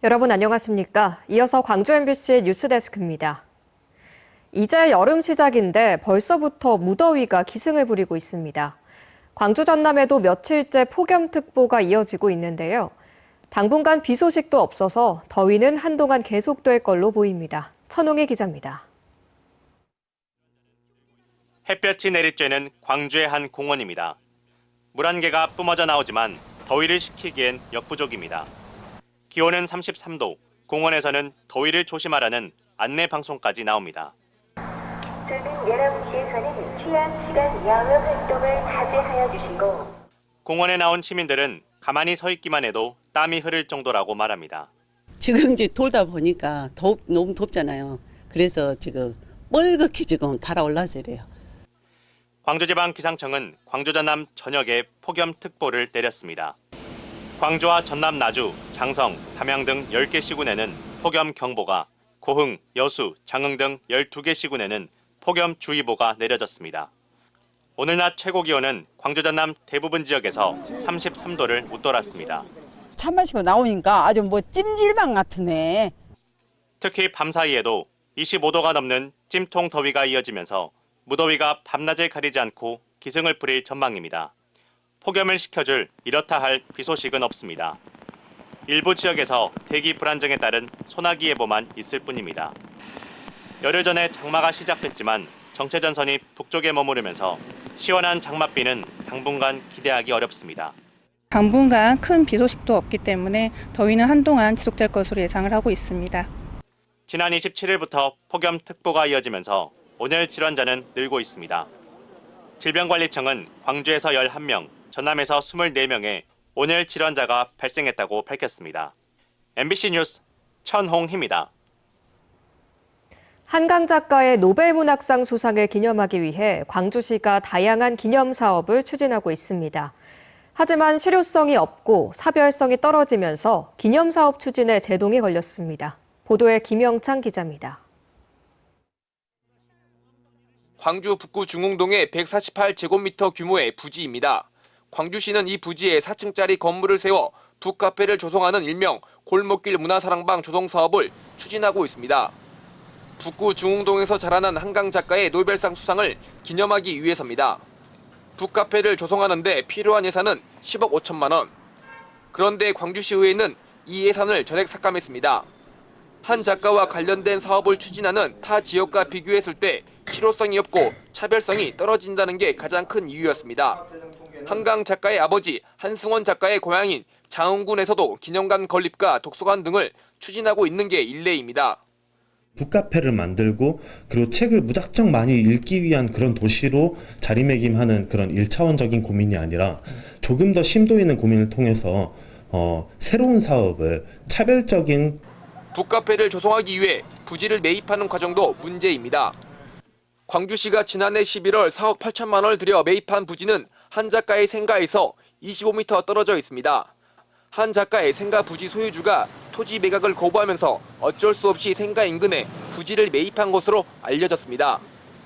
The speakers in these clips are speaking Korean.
여러분 안녕하십니까? 이어서 광주 MBC 뉴스데스크입니다. 이제 여름 시작인데 벌써부터 무더위가 기승을 부리고 있습니다. 광주 전남에도 며칠째 폭염특보가 이어지고 있는데요. 당분간 비 소식도 없어서 더위는 한동안 계속될 걸로 보입니다. 천홍희 기자입니다. 햇볕이 내리쬐는 광주의 한 공원입니다. 물 한 개가 뿜어져 나오지만 더위를 식히기엔 역부족입니다. 기온은 33도, 공원에서는 더위를 조심하라는 안내 방송까지 나옵니다. 저는 11시에서는 취향시간 야외 활동을 자제하여 주시고 공원에 나온 시민들은 가만히 서 있기만 해도 땀이 흐를 정도라고 말합니다. 지금 이제 돌다 보니까 너무 덥잖아요. 그래서 지금 뻘겋게 지금 달아올라서 이래요. 광주지방기상청은 광주 전남 전역에 폭염특보를 내렸습니다. 광주와 전남 나주, 장성, 담양 등 10개 시군에는 폭염경보가, 고흥, 여수, 장흥 등 12개 시군에는 폭염주의보가 내려졌습니다. 오늘 낮 최고 기온은 광주 전남 대부분 지역에서 33도를 웃돌았습니다. 차 마시고 나오니까 아주 찜질방 같으네. 특히 밤사이에도 25도가 넘는 찜통 더위가 이어지면서 무더위가 밤낮을 가리지 않고 기승을 부릴 전망입니다. 폭염을 식혀줄 이렇다 할 비 소식은 없습니다. 일부 지역에서 대기 불안정에 따른 소나기 예보만 있을 뿐입니다. 열흘 전에 장마가 시작됐지만 정체전선이 북쪽에 머무르면서 시원한 장맛비는 당분간 기대하기 어렵습니다. 당분간 큰 비 소식도 없기 때문에 더위는 한동안 지속될 것으로 예상을 하고 있습니다. 지난 27일부터 폭염특보가 이어지면서 온열 질환자는 늘고 있습니다. 질병관리청은 광주에서 11명, 전남에서 24명의 온열 질환자가 발생했다고 밝혔습니다. MBC 뉴스 천홍희입니다. 한강 작가의 노벨문학상 수상을 기념하기 위해 광주시가 다양한 기념 사업을 추진하고 있습니다. 하지만 실효성이 없고 사별성이 떨어지면서 기념 사업 추진에 제동이 걸렸습니다. 보도에 김영창 기자입니다. 광주 북구 중흥동의 148제곱미터 규모의 부지입니다. 광주시는 이 부지에 4층짜리 건물을 세워 북카페를 조성하는 일명 골목길 문화사랑방 조성 사업을 추진하고 있습니다. 북구 중흥동에서 자라난 한강 작가의 노벨상 수상을 기념하기 위해서입니다. 북카페를 조성하는 데 필요한 예산은 10억 5천만 원. 그런데 광주시의회는 이 예산을 전액 삭감했습니다. 한 작가와 관련된 사업을 추진하는 타 지역과 비교했을 때 실효성이 없고 차별성이 떨어진다는 게 가장 큰 이유였습니다. 한강 작가의 아버지 한승원 작가의 고향인 장흥군에서도 기념관 건립과 독서관 등을 추진하고 있는 게 일례입니다. 북카페를 만들고 그리고 책을 무작정 많이 읽기 위한 그런 도시로 자리매김하는 그런 1차원적인 고민이 아니라 조금 더 심도 있는 고민을 통해서 새로운 사업을 차별적인 북카페를 조성하기 위해 부지를 매입하는 과정도 문제입니다. 광주시가 지난해 11월 4억 8천만 원을 들여 매입한 부지는 한 작가의 생가에서 25m 떨어져 있습니다. 한 작가의 생가 부지 소유주가 토지 매각을 거부하면서 어쩔 수 없이 생가 인근에 부지를 매입한 것으로 알려졌습니다.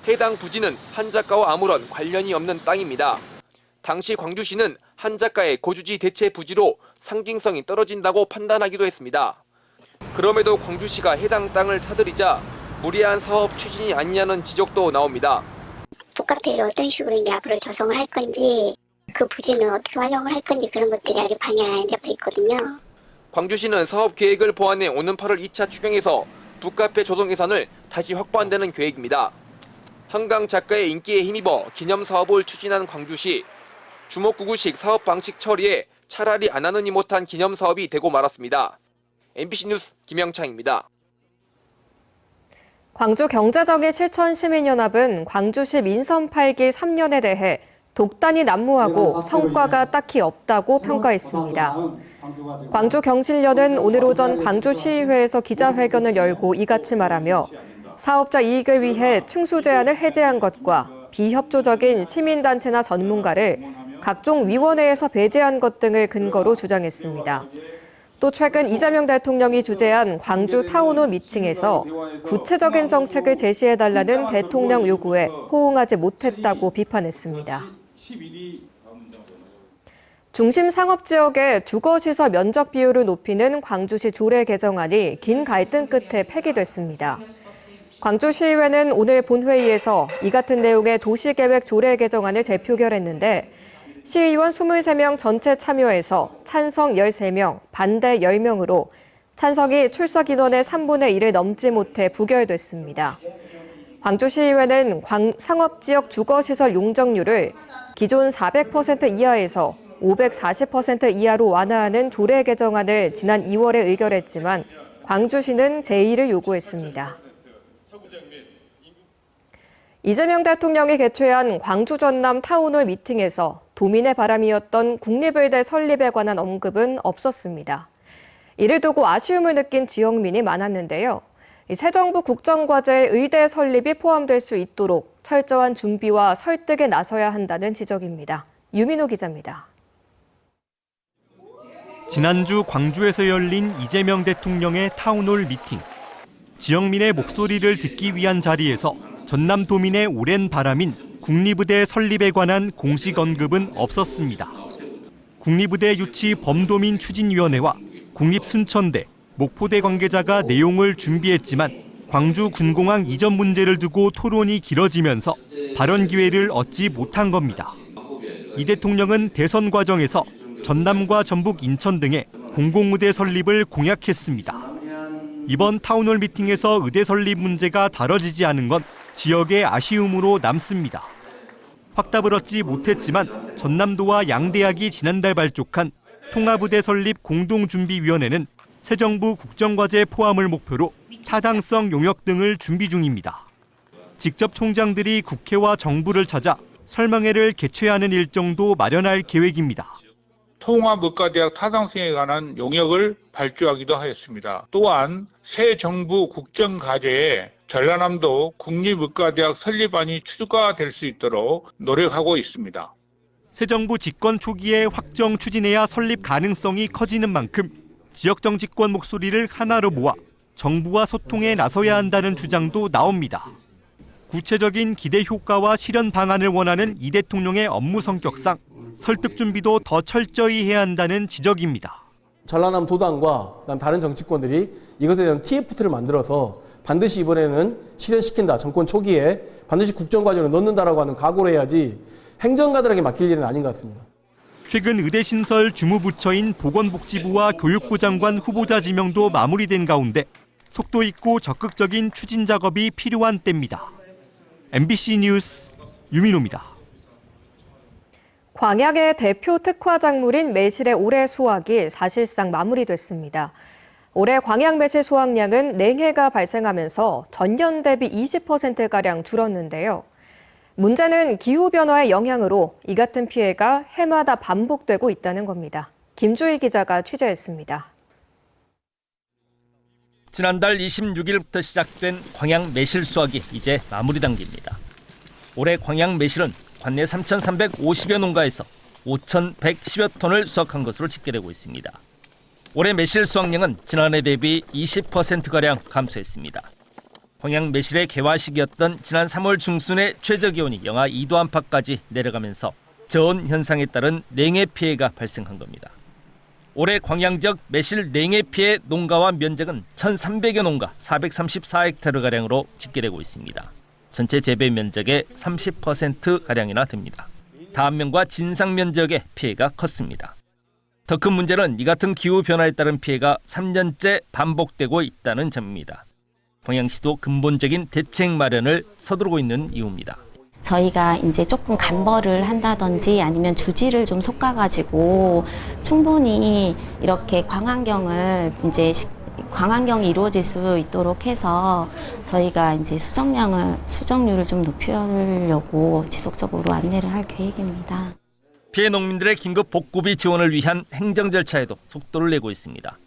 해당 부지는 한 작가와 아무런 관련이 없는 땅입니다. 당시 광주시는 한 작가의 거주지 대체 부지로 상징성이 떨어진다고 판단하기도 했습니다. 그럼에도 광주시가 해당 땅을 사들이자 무리한 사업 추진이 아니냐는 지적도 나옵니다. 북카페를 어떤 식으로 이제 앞으로 조성을 할 건지, 그 부지는 어떻게 활용을 할 건지 그런 것들이 아직 방향이 안 잡혀 있거든요. 광주시는 사업 계획을 보완해 오는 8월 2차 추경에서 북카페 조성 예산을 다시 확보한다는 계획입니다. 한강 작가의 인기에 힘입어 기념 사업을 추진한 광주시, 주먹구구식 사업 방식 처리에 차라리 안 하느니 못한 기념 사업이 되고 말았습니다. MBC 뉴스 김영창입니다. 광주경제정의실천시민연합은 광주시 민선 8기 3년에 대해 독단이 난무하고 성과가 딱히 없다고 평가했습니다. 광주경실련은 오늘 오전 광주시의회에서 기자회견을 열고 이같이 말하며 사업자 이익을 위해 층수 제한을 해제한 것과 비협조적인 시민단체나 전문가를 각종 위원회에서 배제한 것 등을 근거로 주장했습니다. 또 최근 이재명 대통령이 주재한 광주 타운홀 미팅에서 구체적인 정책을 제시해달라는 대통령 요구에 호응하지 못했다고 비판했습니다. 중심 상업지역의 주거시설 면적 비율을 높이는 광주시 조례 개정안이 긴 갈등 끝에 폐기됐습니다. 광주시의회는 오늘 본회의에서 이 같은 내용의 도시계획 조례 개정안을 재표결했는데 시의원 23명 전체 참여해서 찬성 13명, 반대 10명으로 찬성이 출석 인원의 3분의 1을 넘지 못해 부결됐습니다. 광주시의회는 상업지역 주거시설 용적률을 기존 400% 이하에서 540% 이하로 완화하는 조례 개정안을 지난 2월에 의결했지만 광주시는 제의를 요구했습니다. 이재명 대통령이 개최한 광주 전남 타운홀 미팅에서 도민의 바람이었던 국립의대 설립에 관한 언급은 없었습니다. 이를 두고 아쉬움을 느낀 지역민이 많았는데요. 새 정부 국정과제에 의대 설립이 포함될 수 있도록 철저한 준비와 설득에 나서야 한다는 지적입니다. 유민호 기자입니다. 지난주 광주에서 열린 이재명 대통령의 타운홀 미팅. 지역민의 목소리를 듣기 위한 자리에서 전남도민의 오랜 바람인 국립의대 설립에 관한 공식 언급은 없었습니다. 국립의대 유치 범도민 추진위원회와 국립순천대, 목포대 관계자가 내용을 준비했지만 광주 군공항 이전 문제를 두고 토론이 길어지면서 발언 기회를 얻지 못한 겁니다. 이 대통령은 대선 과정에서 전남과 전북, 인천 등의 공공의대 설립을 공약했습니다. 이번 타운홀 미팅에서 의대 설립 문제가 다뤄지지 않은 건 지역의 아쉬움으로 남습니다. 확답을 얻지 못했지만 전남도와 양대학이 지난달 발족한 통합의대 설립 공동준비위원회는 새 정부 국정과제 포함을 목표로 타당성 용역 등을 준비 중입니다. 직접 총장들이 국회와 정부를 찾아 설명회를 개최하는 일정도 마련할 계획입니다. 통합의과대학 타당성에 관한 용역을 발주하기도 하였습니다. 또한 새 정부 국정과제에 전라남도 국립의과대학 설립안이 추가될 수 있도록 노력하고 있습니다. 새 정부 집권 초기에 확정 추진해야 설립 가능성이 커지는 만큼 지역 정치권 목소리를 하나로 모아 정부와 소통에 나서야 한다는 주장도 나옵니다. 구체적인 기대 효과와 실현 방안을 원하는 이 대통령의 업무 성격상 설득 준비도 더 철저히 해야 한다는 지적입니다. 전라남 도당과 다른 정치권들이 이것에 대한 TFT를 만들어서 반드시 이번에는 실현시킨다. 정권 초기에 반드시 국정과제로 넣는다라고 하는 각오를 해야지 행정가들에게 맡길 일은 아닌 것 같습니다. 최근 의대 신설 주무부처인 보건복지부와 교육부 장관 후보자 지명도 마무리된 가운데 속도 있고 적극적인 추진 작업이 필요한 때입니다. MBC 뉴스 유민호입니다. 광양의 대표 특화 작물인 매실의 올해 수확이 사실상 마무리됐습니다. 올해 광양 매실 수확량은 냉해가 발생하면서 전년 대비 20%가량 줄었는데요. 문제는 기후변화의 영향으로 이 같은 피해가 해마다 반복되고 있다는 겁니다. 김주희 기자가 취재했습니다. 지난달 26일부터 시작된 광양 매실 수확이 이제 마무리 단계입니다. 올해 광양 매실은 관내 3,350여 농가에서 5,110여 톤을 수확한 것으로 집계되고 있습니다. 올해 매실 수확량은 지난해 대비 20%가량 감소했습니다. 광양 매실의 개화 시기였던 지난 3월 중순에 최저기온이 영하 2도 안팎까지 내려가면서 저온 현상에 따른 냉해 피해가 발생한 겁니다. 올해 광양 지역 매실 냉해 피해 농가와 면적은 1,300여 농가 434헥타르가량으로 집계되고 있습니다. 전체 재배 면적의 30%가량이나 됩니다. 다한면과 진상 면적의 피해가 컸습니다. 더 큰 문제는 이 같은 기후변화에 따른 피해가 3년째 반복되고 있다는 점입니다. 광양시도 근본적인 대책 마련을 서두르고 있는 이유입니다. 저희가 이제 조금 간벌을 한다든지 아니면 주지를 좀 솎아가지고 충분히 이렇게 광환경이 이루어질 수 있도록 해서 저희가 이제 수정률을 좀 높이려고 지속적으로 안내를 할 계획입니다. 피해 농민들의 긴급 복구비 지원을 위한 행정 절차에도 속도를 내고 있습니다.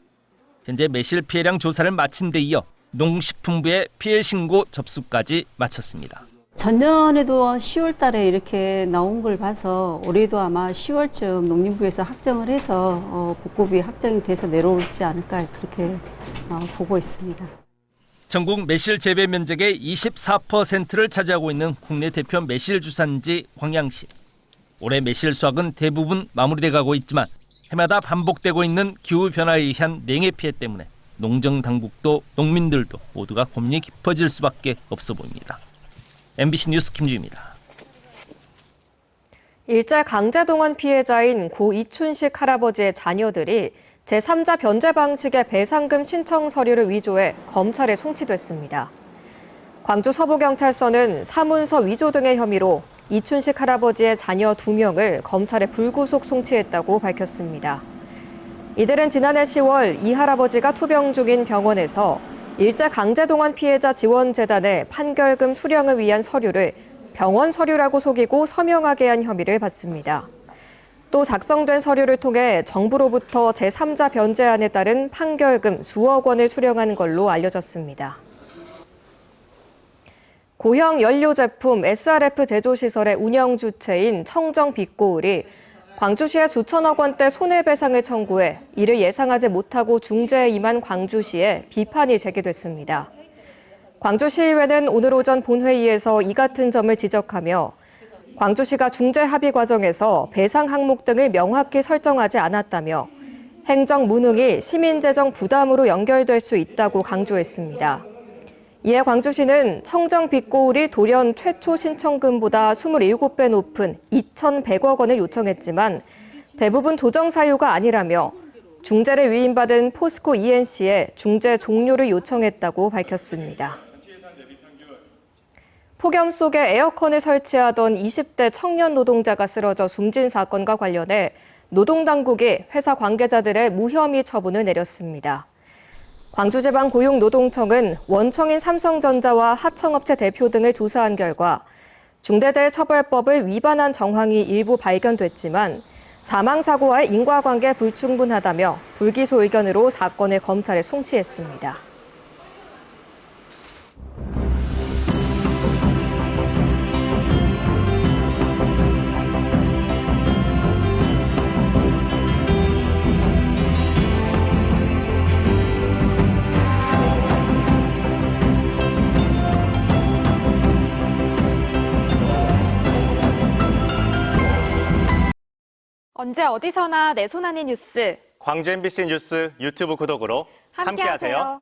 현재 매실 피해량 조사를 마친 데 이어 농식품부의 피해 신고 접수까지 마쳤습니다. 전년에도 10월 달에 이렇게 나온 걸 봐서 올해도 아마 10월쯤 농림부에서 확정을 해서 복구비 확정이 돼서 내려올지 않을까 그렇게 보고 있습니다. 전국 매실 재배 면적의 24%를 차지하고 있는 국내 대표 매실 주산지 광양시. 올해 매실 수확은 대부분 마무리돼 가고 있지만 해마다 반복되고 있는 기후 변화에 의한 냉해 피해 때문에 농정 당국도 농민들도 모두가 고민이 깊어질 수밖에 없어 보입니다. MBC 뉴스 김주희입니다. 일제 강제동원 피해자인 고 이춘식 할아버지의 자녀들이 제3자 변제 방식의 배상금 신청 서류를 위조해 검찰에 송치됐습니다. 광주 서부경찰서는 사문서 위조 등의 혐의로 이춘식 할아버지의 자녀 2명을 검찰에 불구속 송치했다고 밝혔습니다. 이들은 지난해 10월 이 할아버지가 투병 중인 병원에서 일제 강제동원 피해자 지원재단에 판결금 수령을 위한 서류를 병원 서류라고 속이고 서명하게 한 혐의를 받습니다. 또 작성된 서류를 통해 정부로부터 제3자 변제안에 따른 판결금 수억 원을 수령한 걸로 알려졌습니다. 고형 연료 제품 SRF 제조시설의 운영 주체인 청정 빛고울이 광주시에 수천억 원대 손해배상을 청구해 이를 예상하지 못하고 중재에 임한 광주시에 비판이 제기됐습니다. 광주시의회는 오늘 오전 본회의에서 이 같은 점을 지적하며 광주시가 중재 합의 과정에서 배상 항목 등을 명확히 설정하지 않았다며 행정 무능이 시민재정 부담으로 연결될 수 있다고 강조했습니다. 이에 광주시는 청정 빛고울이 돌연 최초 신청금보다 27배 높은 2,100억 원을 요청했지만 대부분 조정 사유가 아니라며 중재를 위임받은 포스코 ENC에 중재 종료를 요청했다고 밝혔습니다. 폭염 속에 에어컨을 설치하던 20대 청년 노동자가 쓰러져 숨진 사건과 관련해 노동당국이 회사 관계자들의 무혐의 처분을 내렸습니다. 광주지방고용노동청은 원청인 삼성전자와 하청업체 대표 등을 조사한 결과 중대재해처벌법을 위반한 정황이 일부 발견됐지만 사망사고와의 인과관계 불충분하다며 불기소 의견으로 사건을 검찰에 송치했습니다. 언제 어디서나 내 손 안의 뉴스. 광주 MBC 뉴스 유튜브 구독으로 함께하세요.